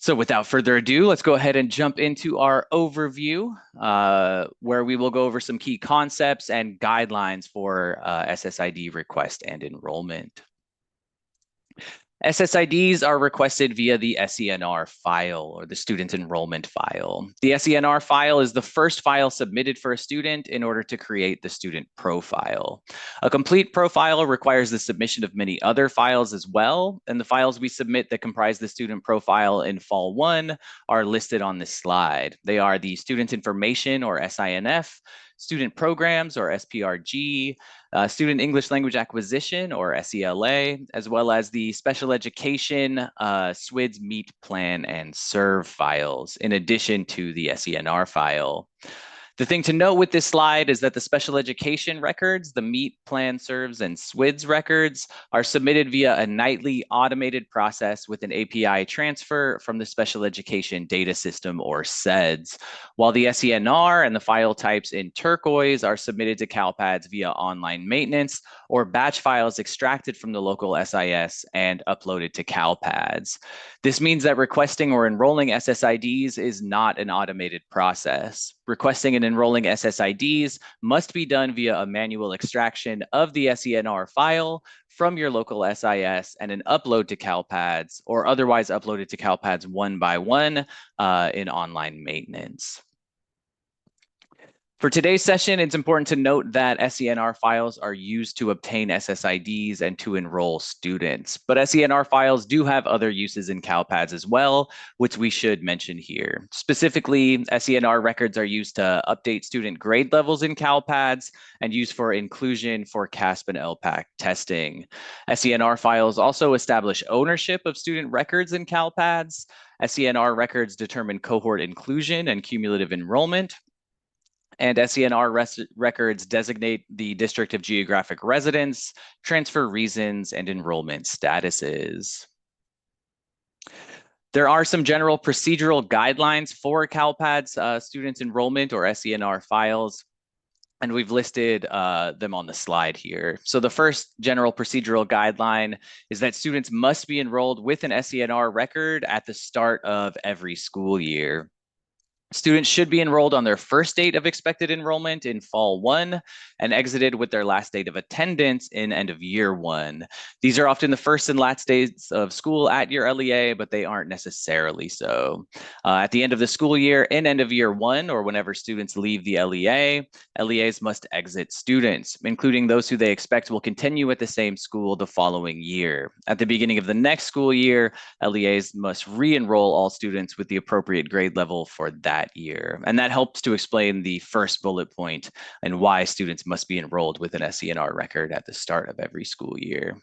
So without further ado, let's go ahead and jump into our overview, where we will go over some key concepts and guidelines for SSID request and enrollment. SSIDs are requested via the SENR file, or the student enrollment file. The SENR file is the first file submitted for a student in order to create the student profile. A complete profile requires the submission of many other files as well, and the files we submit that comprise the student profile in Fall 1 are listed on this slide. They are the student information, or SINF, student programs, or SPRG, student English language acquisition, or SELA, as well as the special education, SWDS, MEET plan, and SERV files, in addition to the SENR file. The thing to note with this slide is that the special education records, the MEET plan, SERVs, and SWDS records are submitted via a nightly automated process with an API transfer from the special education data system, or SEDS, while the SENR and the file types in turquoise are submitted to CalPADS via online maintenance or batch files extracted from the local SIS and uploaded to CalPADS. This means that requesting or enrolling SSIDs is not an automated process. Requesting and enrolling SSIDs must be done via a manual extraction of the SENR file from your local SIS and an upload to CalPADS, or otherwise uploaded to CalPADS one by one in online maintenance. For today's session, it's important to note that SENR files are used to obtain SSIDs and to enroll students, but SENR files do have other uses in CalPADS as well, which we should mention here. Specifically, SENR records are used to update student grade levels in CalPADS and used for inclusion for CASP and LPAC testing. SENR files also establish ownership of student records in CalPADS. SENR records determine cohort inclusion and cumulative enrollment. And SENR records designate the district of geographic residence, transfer reasons, and enrollment statuses. There are some general procedural guidelines for CalPADS students enrollment, or SENR files, and we've listed them on the slide here. So the first general procedural guideline is that students must be enrolled with an SENR record at the start of every school year. Students should be enrolled on their first date of expected enrollment in Fall 1 and exited with their last date of attendance in end of year 1. These are often the first and last days of school at your LEA, but they aren't necessarily so. At the end of the school year, in end of year 1, or whenever students leave the LEA, LEAs must exit students, including those who they expect will continue at the same school the following year. At the beginning of the next school year, LEAs must re-enroll all students with the appropriate grade level for that year. And that helps to explain the first bullet point and why students must be enrolled with an SENR record at the start of every school year.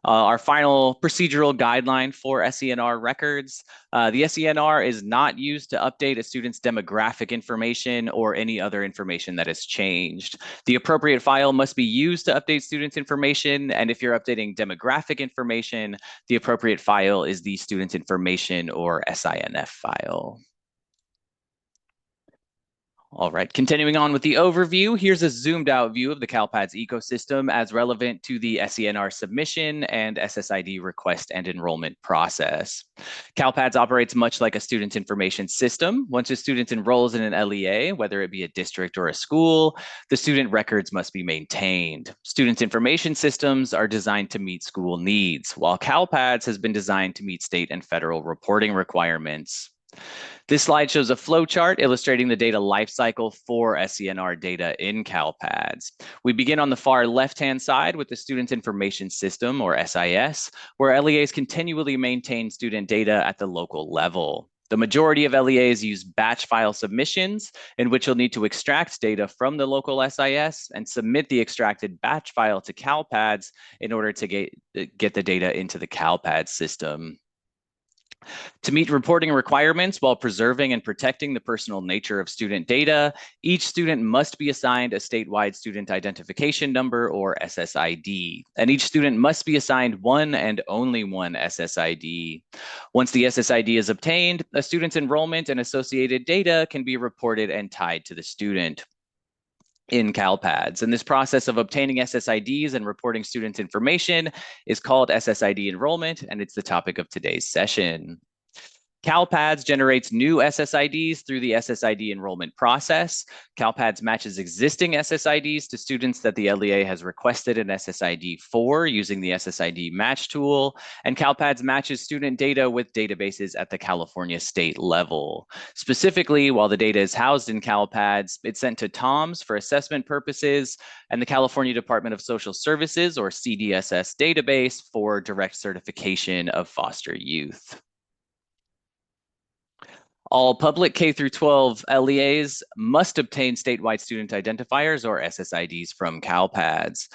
Our final procedural guideline for SENR records. The SENR is not used to update a student's demographic information or any other information that has changed. The appropriate file must be used to update students' information, and if you're updating demographic information, the appropriate file is the student information, or SINF file. All right, continuing on with the overview, here's a zoomed out view of the CalPADS ecosystem as relevant to the SENR submission and SSID request and enrollment process. CalPADS operates much like a student information system. Once a student enrolls in an LEA, whether it be a district or a school, the student records must be maintained. Student information systems are designed to meet school needs, while CalPADS has been designed to meet state and federal reporting requirements. This slide shows a flowchart illustrating the data lifecycle for SENR data in CalPADS. We begin on the far left-hand side with the Student Information System, or SIS, where LEAs continually maintain student data at the local level. The majority of LEAs use batch file submissions, in which you'll need to extract data from the local SIS and submit the extracted batch file to CalPADS in order to get the data into the CalPADS system. To meet reporting requirements while preserving and protecting the personal nature of student data, each student must be assigned a statewide student identification number, or SSID, and each student must be assigned one and only one SSID. Once the SSID is obtained, a student's enrollment and associated data can be reported and tied to the student in CalPADS. And this process of obtaining SSIDs and reporting students' information is called SSID enrollment, and it's the topic of today's session. CalPADS generates new SSIDs through the SSID enrollment process. CalPADS matches existing SSIDs to students that the LEA has requested an SSID for using the SSID match tool, and CalPADS matches student data with databases at the California state level. Specifically, while the data is housed in CalPADS, it's sent to TOMS for assessment purposes and the California Department of Social Services, or CDSS, database for direct certification of foster youth. All public K through 12 LEAs must obtain statewide student identifiers, or SSIDs, from CalPADS.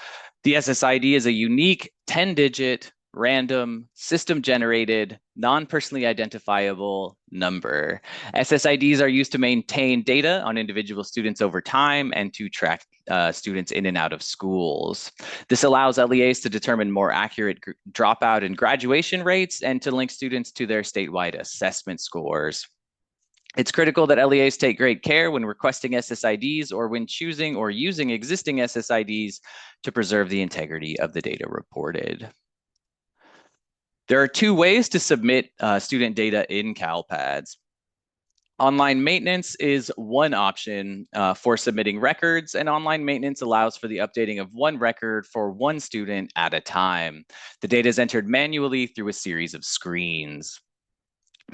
The SSID is a unique 10-digit, random, system-generated, non-personally identifiable number. SSIDs are used to maintain data on individual students over time and to track students in and out of schools. This allows LEAs to determine more accurate dropout and graduation rates and to link students to their statewide assessment scores. It's critical that LEAs take great care when requesting SSIDs or when choosing or using existing SSIDs to preserve the integrity of the data reported. There are two ways to submit student data in CalPADS. Online maintenance is one option for submitting records, and online maintenance allows for the updating of one record for one student at a time. The data is entered manually through a series of screens.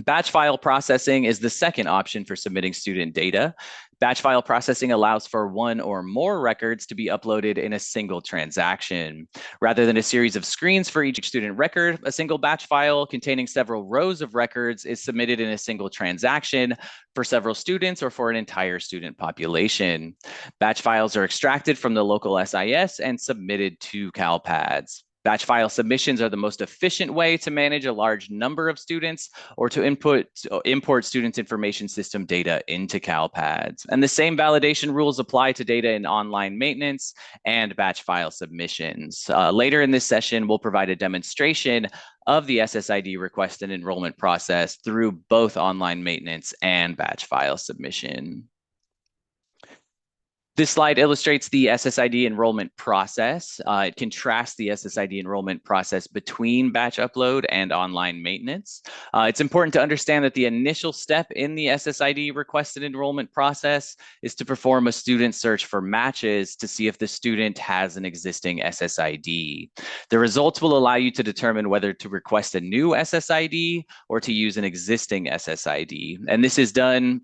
Batch file processing is the second option for submitting student data. Batch file processing allows for one or more records to be uploaded in a single transaction. Rather than a series of screens for each student record, a single batch file containing several rows of records is submitted in a single transaction for several students or for an entire student population. Batch files are extracted from the local SIS and submitted to CalPADS. Batch file submissions are the most efficient way to manage a large number of students or to import students' information system data into CalPADS. And the same validation rules apply to data in online maintenance and batch file submissions. Later in this session, we'll provide a demonstration of the SSID request and enrollment process through both online maintenance and batch file submission. This slide illustrates the SSID enrollment process. It contrasts the SSID enrollment process between batch upload and online maintenance. It's important to understand that the initial step in the SSID request and enrollment process is to perform a student search for matches to see if the student has an existing SSID. The results will allow you to determine whether to request a new SSID or to use an existing SSID. And this is done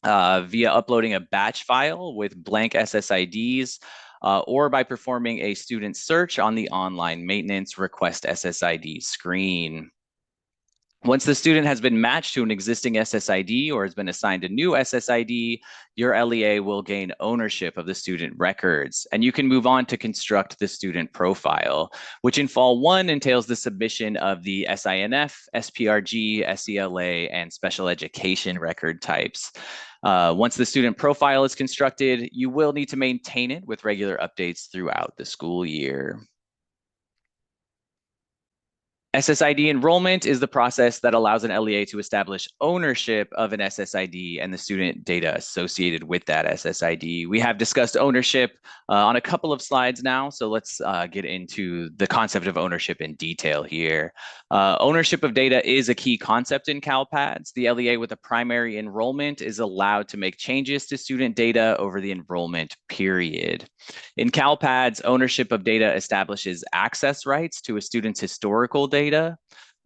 via uploading a batch file with blank SSIDs or by performing a student search on the online maintenance request SSID screen. Once the student has been matched to an existing SSID or has been assigned a new SSID, your LEA will gain ownership of the student records, and you can move on to construct the student profile, which in Fall 1 entails the submission of the SINF, SPRG, SELA, and special education record types. Once the student profile is constructed, you will need to maintain it with regular updates throughout the school year. SSID enrollment is the process that allows an LEA to establish ownership of an SSID and the student data associated with that SSID. We have discussed ownership on a couple of slides now, so let's get into the concept of ownership in detail here. Ownership of data is a key concept in CalPADS. The LEA with a primary enrollment is allowed to make changes to student data over the enrollment period. In CalPADS, ownership of data establishes access rights to a student's historical data.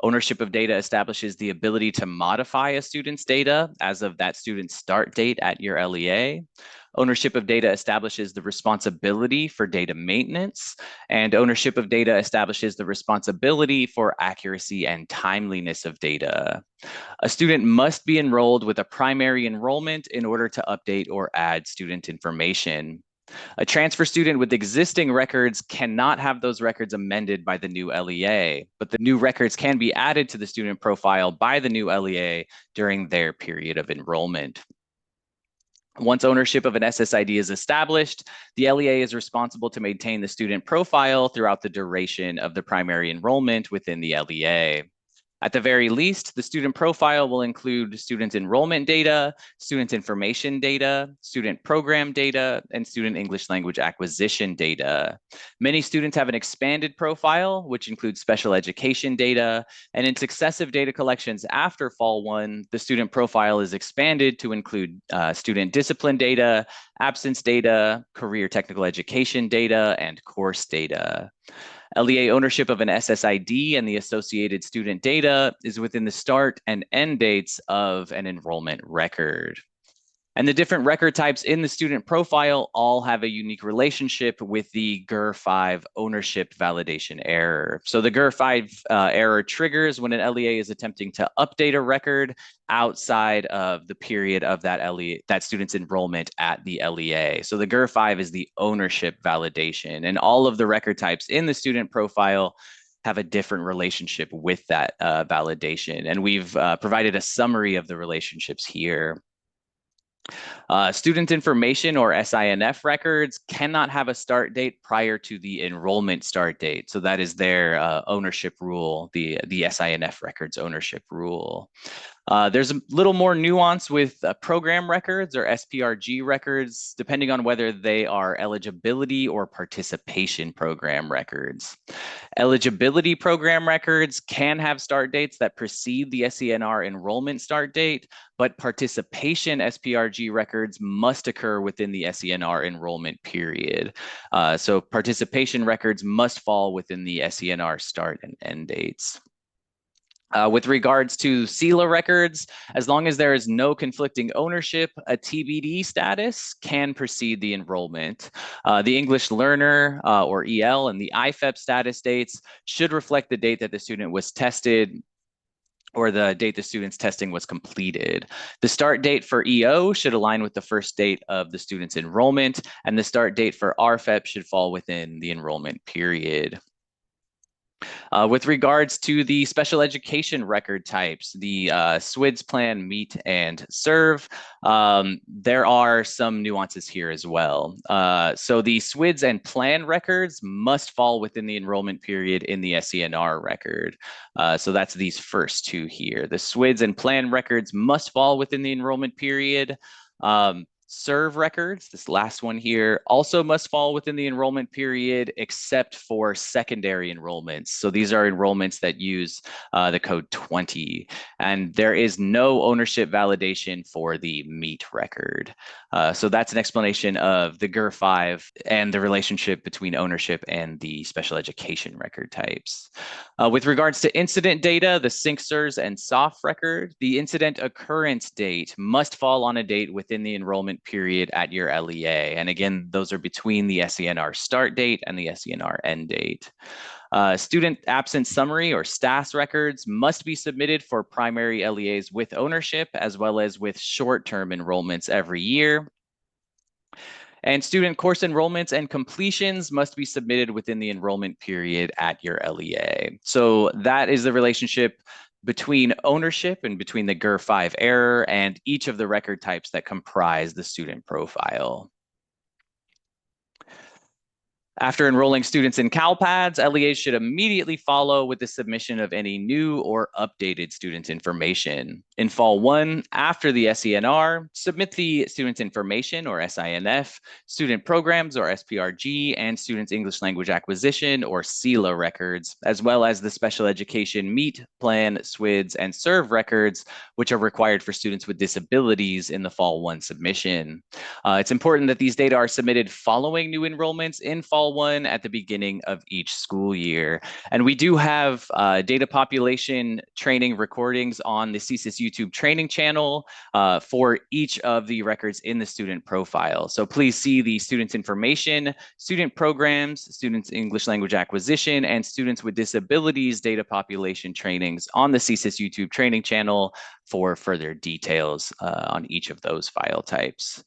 Ownership of data establishes the ability to modify a student's data as of that student's start date at your LEA. Ownership of data establishes the responsibility for data maintenance, and ownership of data establishes the responsibility for accuracy and timeliness of data. A student must be enrolled with a primary enrollment in order to update or add student information. A transfer student with existing records cannot have those records amended by the new LEA, but the new records can be added to the student profile by the new LEA during their period of enrollment. Once ownership of an SSID is established, the LEA is responsible to maintain the student profile throughout the duration of the primary enrollment within the LEA. At the very least, the student profile will include student enrollment data, student information data, student program data, and student English language acquisition data. Many students have an expanded profile, which includes special education data, and in successive data collections after Fall 1, the student profile is expanded to include student discipline data, absence data, career technical education data, and course data. LEA ownership of an SSID and the associated student data is within the start and end dates of an enrollment record. And the different record types in the student profile all have a unique relationship with the GER5 ownership validation error. So the GER5 error triggers when an LEA is attempting to update a record outside of the period of that student's enrollment at the LEA. So the GER5 is the ownership validation, and all of the record types in the student profile have a different relationship with that validation. And we've provided a summary of the relationships here. Student information or SINF records cannot have a start date prior to the enrollment start date. So that is their ownership rule, the SINF records ownership rule. There's a little more nuance with program records or SPRG records, depending on whether they are eligibility or participation program records. Eligibility program records can have start dates that precede the SENR enrollment start date, but participation SPRG records must occur within the SENR enrollment period. So participation records must fall within the SENR start and end dates. With regards to SELA records, as long as there is no conflicting ownership, a TBD status can precede the enrollment. The English learner or EL and the IFEP status dates should reflect the date that the student was tested or the date the student's testing was completed. The start date for EO should align with the first date of the student's enrollment, and the start date for RFEP should fall within the enrollment period. With regards to the special education record types, the SWDS plan, MEET, and SERV, there are some nuances here as well. So the SWDS and plan records must fall within the enrollment period in the SENR record. So that's these first two here. The SWDS and plan records must fall within the enrollment period. SERV records, this last one here, also must fall within the enrollment period except for secondary enrollments. So these are enrollments that use the code 20, and there is no ownership validation for the MEET record. So that's an explanation of the GER5 and the relationship between ownership and the special education record types. With regards to incident data, the SINC, SERS, and SOFF record, the incident occurrence date must fall on a date within the enrollment period at your LEA. And again, those are between the SENR start date and the SENR end date. Student absence summary or STAS records must be submitted for primary LEAs with ownership as well as with short-term enrollments every year. And student course enrollments and completions must be submitted within the enrollment period at your LEA. So that is the relationship between ownership and between the GER5 error and each of the record types that comprise the student profile. After enrolling students in CalPads, LEAs should immediately follow with the submission of any new or updated student information. In Fall 1, after the SENR, submit the student information or SINF, student programs or SPRG, and students English language acquisition or SELA records, as well as the special education MEET, plan, SWDS, and SERV records, which are required for students with disabilities in the Fall 1 submission. It's important that these data are submitted following new enrollments in Fall 1 at the beginning of each school year. And we do have data population training recordings on the CSIS YouTube training channel for each of the records in the student profile. So please see the students information, student programs, students English language acquisition, and students with disabilities data population trainings on the CSIS YouTube training channel for further details on each of those file types.